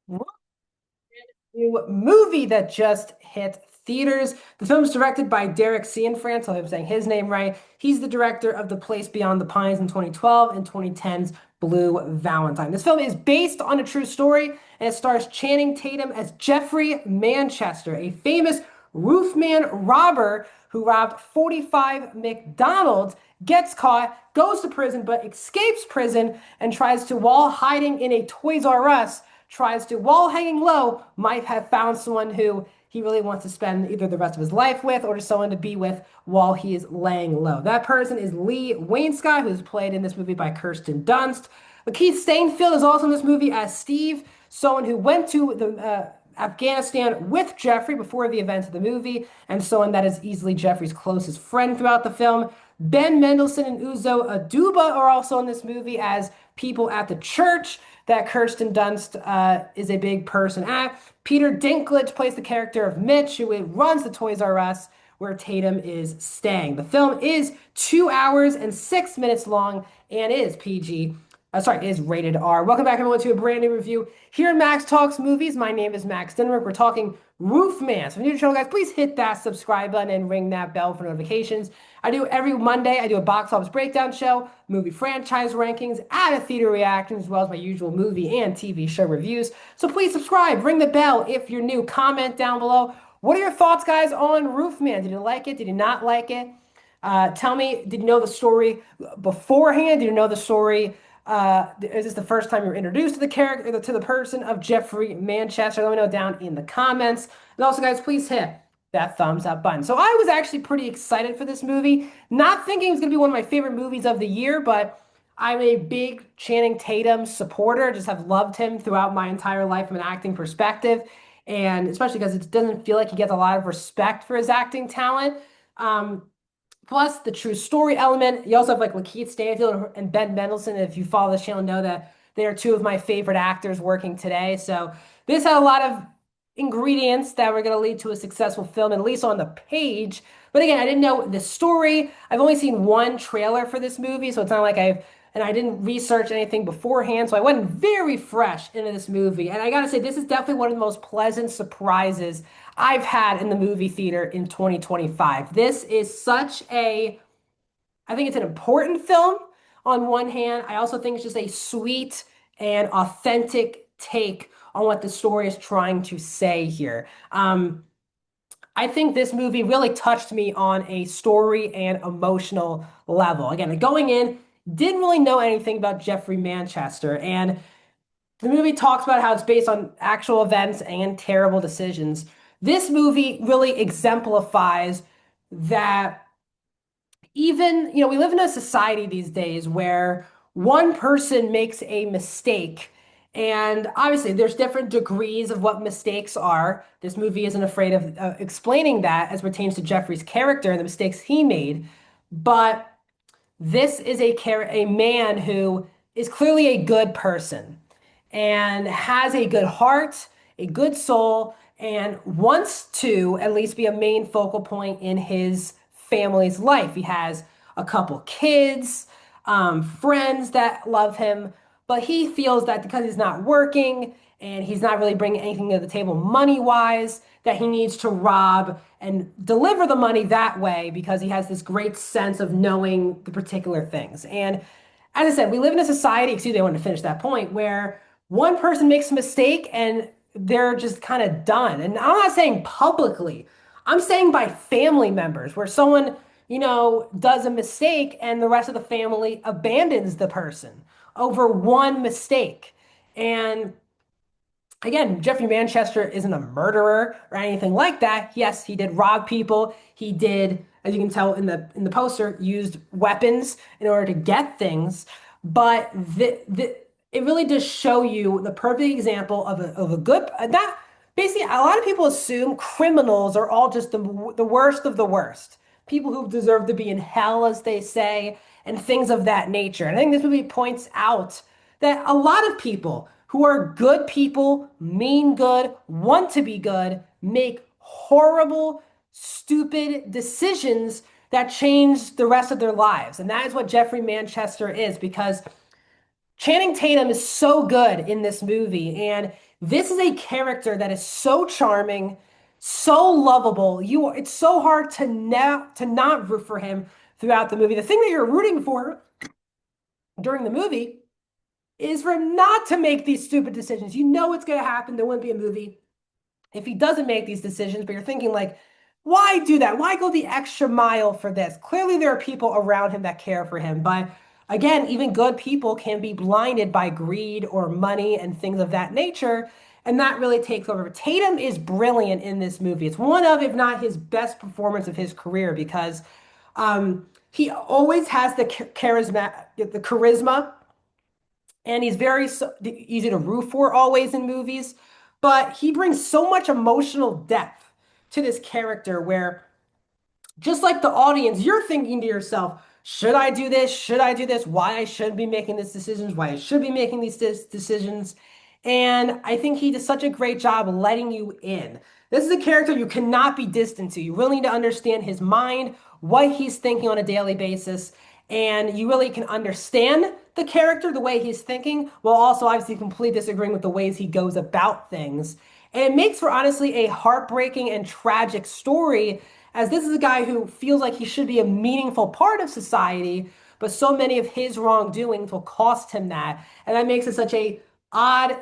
New movie that just hit theaters. The film's directed by Derek Cianfrance. I hope I'm saying his name right. He's the director of The Place Beyond the Pines in 2012 and 2010's Blue Valentine. This film is based on a true story and it stars Channing Tatum as Jeffrey Manchester, a famous roofman robber who robbed 45 McDonald's, gets caught, goes to prison, but escapes prison and tries to, while hiding in a Toys R Us, tries to, while hanging low, might have found someone who he really wants to spend either the rest of his life with or just someone to be with while he is laying low. That person is Lee Wainscott, who's played in this movie by Kirsten Dunst. Lakeith Stanfield is also in this movie as Steve, someone who went to the Afghanistan with Jeffrey before the events of the movie, and someone that is easily Jeffrey's closest friend throughout the film. Ben Mendelsohn and Uzo Aduba are also in this movie as people at the church that Kirsten Dunst is a big person at. Peter Dinklage plays the character of Mitch, who runs the Toys R Us, where Tatum is staying. The film is 2 hours and 6 minutes long and is PG. Is rated R. Welcome back, everyone, to a brand new review here in Max Talks Movies. My name is Max Denrick. We're talking Roofman. So if you're new to the channel, guys, please hit that subscribe button and ring that bell for notifications. I do every Monday. I do a box office breakdown show, movie franchise rankings, add a theater reactions, as well as my usual movie and TV show reviews. So please subscribe, ring the bell if you're new. Comment down below. What are your thoughts, guys, on Roofman? Did you like it? Did you not like it? Tell me, did you know the story beforehand? Did you know the story? Is this the first time you're introduced to the character, to the person of Jeffrey Manchester? Let me know down in the comments. And also, guys, please hit that thumbs up button. So I was actually pretty excited for this movie, not thinking it was going to be one of my favorite movies of the year, but I'm a big Channing Tatum supporter. Just have loved him throughout my entire life from an acting perspective, and especially because it doesn't feel like he gets a lot of respect for his acting talent. Um, Plus the true story element. You also have like Lakeith Stanfield and Ben Mendelsohn. If you follow this channel, know that they are two of my favorite actors working today. So this had a lot of ingredients that were going to lead to a successful film, at least on the page. But again, I didn't know the story. I've only seen one trailer for this movie, so it's not like and I didn't research anything beforehand, so I went very fresh into this movie. And I gotta say, this is definitely one of the most pleasant surprises I've had in the movie theater in 2025. This is I think it's an important film on one hand. I also think it's just a sweet and authentic take on what the story is trying to say here. I think this movie really touched me on a story and emotional level. Again, going in, didn't really know anything about Jeffrey Manchester, and the movie talks about how it's based on actual events and terrible decisions. This movie really exemplifies that even, we live in a society these days where one person makes a mistake. And obviously, there's different degrees of what mistakes are. This movie isn't afraid of explaining that as pertains to Jeffrey's character and the mistakes he made. But this is a man who is clearly a good person and has a good heart, a good soul, and wants to at least be a main focal point in his family's life. He has a couple kids, friends that love him, but he feels that because he's not working and he's not really bringing anything to the table money-wise, that he needs to rob and deliver the money that way because he has this great sense of knowing the particular things. And as I said, we live in a society, excuse me, I want to finish that point, where one person makes a mistake and they're just kind of done. And I'm not saying publicly, I'm saying by family members, where someone, does a mistake and the rest of the family abandons the person over one mistake. And again, Jeffrey Manchester isn't a murderer or anything like that. Yes, he did rob people. He did, as you can tell in the poster, used weapons in order to get things. But it really does show you the perfect example of a good that basically a lot of people assume criminals are all just the worst of the worst. People who deserve to be in hell, as they say, and things of that nature. And I think this movie points out that a lot of people who are good people, mean good, want to be good, make horrible, stupid decisions that change the rest of their lives. And that is what Jeffrey Manchester is, because Channing Tatum is so good in this movie, and This is a character that is so charming, so lovable. It's so hard to not root for him throughout the movie. The thing that you're rooting for during the movie is for him not to make these stupid decisions. You know what's going to happen. There wouldn't be a movie if he doesn't make these decisions, but you're thinking like, why do that? Why go the extra mile for this? Clearly, there are people around him that care for him, but again, even good people can be blinded by greed or money and things of that nature, and that really takes over. Tatum is brilliant in this movie. It's one of, if not his best performance of his career because he always has the charisma, and he's very easy to root for always in movies, but he brings so much emotional depth to this character where just like the audience, you're thinking to yourself, should I do this? Should I do this? Why I should be making these decisions? Why I should be making these decisions? And I think he does such a great job letting you in. This is a character you cannot be distant to. You really need to understand his mind, what he's thinking on a daily basis, and you really can understand the character, the way he's thinking, while also obviously completely disagreeing with the ways he goes about things. And it makes for honestly a heartbreaking and tragic story, as this is a guy who feels like he should be a meaningful part of society, but so many of his wrongdoings will cost him that. And that makes it such a odd,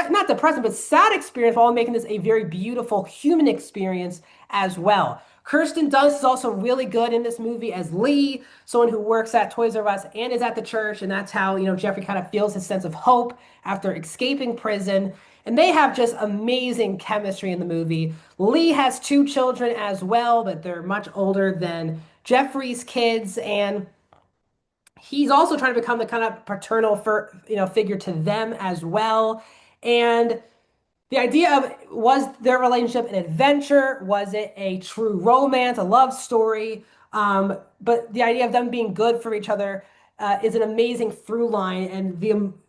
not depressing, but sad experience, while making this a very beautiful human experience as well. Kirsten Dunst is also really good in this movie as Lee, someone who works at Toys R Us and is at the church, and that's how, Jeffrey kind of feels his sense of hope after escaping prison. And they have just amazing chemistry in the movie. Lee has two children as well, but they're much older than Jeffrey's kids, and he's also trying to become the kind of paternal figure to them as well. And the idea of, was their relationship an adventure? Was it a true romance, a love story? But the idea of them being good for each other is an amazing through line, and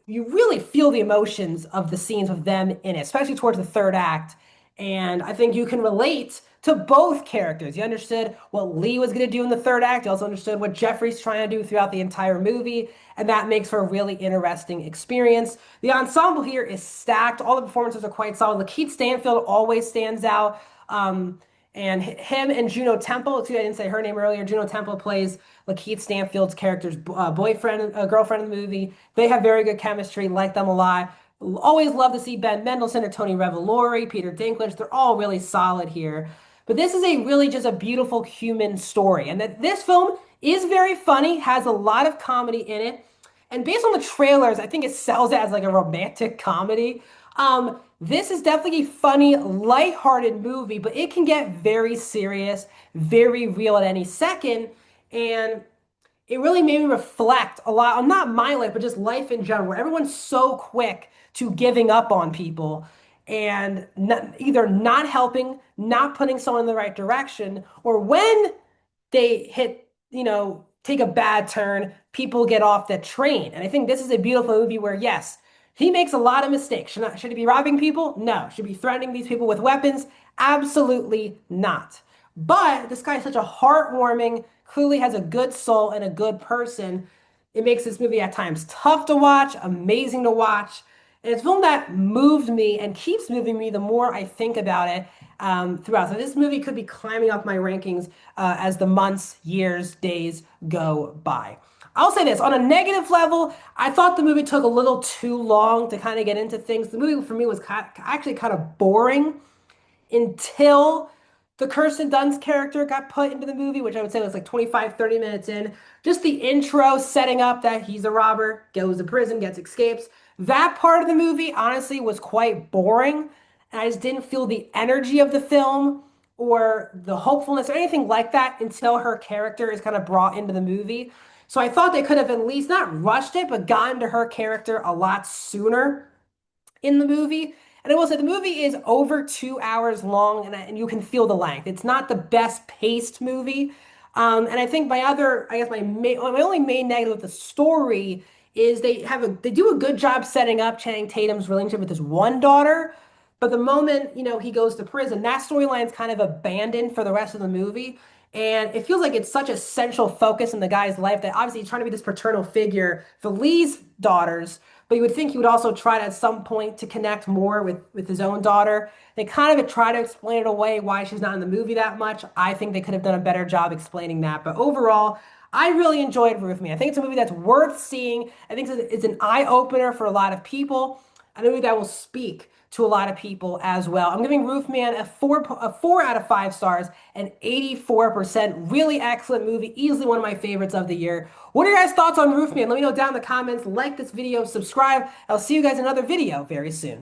you really feel the emotions of the scenes with them in it, especially towards the third act. And I think you can relate to both characters. You understood what Lee was going to do in the third act. You also understood what Jeffrey's trying to do throughout the entire movie, and that makes for a really interesting experience. The ensemble here is stacked. All the performances are quite solid. Lakeith Stanfield always stands out. And him and Juno Temple, excuse me, I didn't say her name earlier. Juno Temple plays Lakeith Stanfield's character's boyfriend, girlfriend in the movie. They have very good chemistry, like them a lot. Always love to see Ben Mendelsohn or Tony Revolori, Peter Dinklage. They're all really solid here. But this is a really just a beautiful human story. And that this film is very funny, has a lot of comedy in it. And based on the trailers, I think it sells it as like a romantic comedy. This is definitely a funny, lighthearted movie, but it can get very serious, very real at any second. And it really made me reflect a lot on not my life, but just life in general, where everyone's so quick to giving up on people and either not helping, not putting someone in the right direction, or when they take a bad turn, people get off the train. And I think this is a beautiful movie where, yes, he makes a lot of mistakes. Should he be robbing people? No. Should he be threatening these people with weapons? Absolutely not. But this guy is such a heartwarming, clearly has a good soul and a good person. It makes this movie at times tough to watch, amazing to watch. And it's a film that moved me and keeps moving me the more I think about it throughout. So this movie could be climbing up my rankings as the months, years, days go by. I'll say this, on a negative level, I thought the movie took a little too long to kind of get into things. The movie for me was actually kind of boring until the Kirsten Dunst character got put into the movie, which I would say was like 25, 30 minutes in. Just the intro setting up that he's a robber, goes to prison, gets escapes. That part of the movie, honestly, was quite boring. And I just didn't feel the energy of the film or the hopefulness or anything like that until her character is kind of brought into the movie. So I thought they could have at least not rushed it, but gotten to her character a lot sooner in the movie. And I will say the movie is over 2 hours long, and you can feel the length. It's not the best paced movie. And I think I guess my only main negative with the story is they do a good job setting up Channing Tatum's relationship with his one daughter, but the moment he goes to prison, that storyline's kind of abandoned for the rest of the movie. And it feels like it's such a central focus in the guy's life that obviously he's trying to be this paternal figure for Lee's daughters, but you would think he would also try to at some point to connect more with his own daughter. They kind of try to explain it away why she's not in the movie that much. I think they could have done a better job explaining that. But overall, I really enjoyed Roofman. I think it's a movie that's worth seeing. I think it's an eye opener for a lot of people. A movie that will speak to a lot of people as well. I'm giving Roofman a 4 out of 5 stars and 84%. Really excellent movie. Easily one of my favorites of the year. What are your guys' thoughts on Roofman? Let me know down in the comments. Like this video, subscribe. I'll see you guys in another video very soon.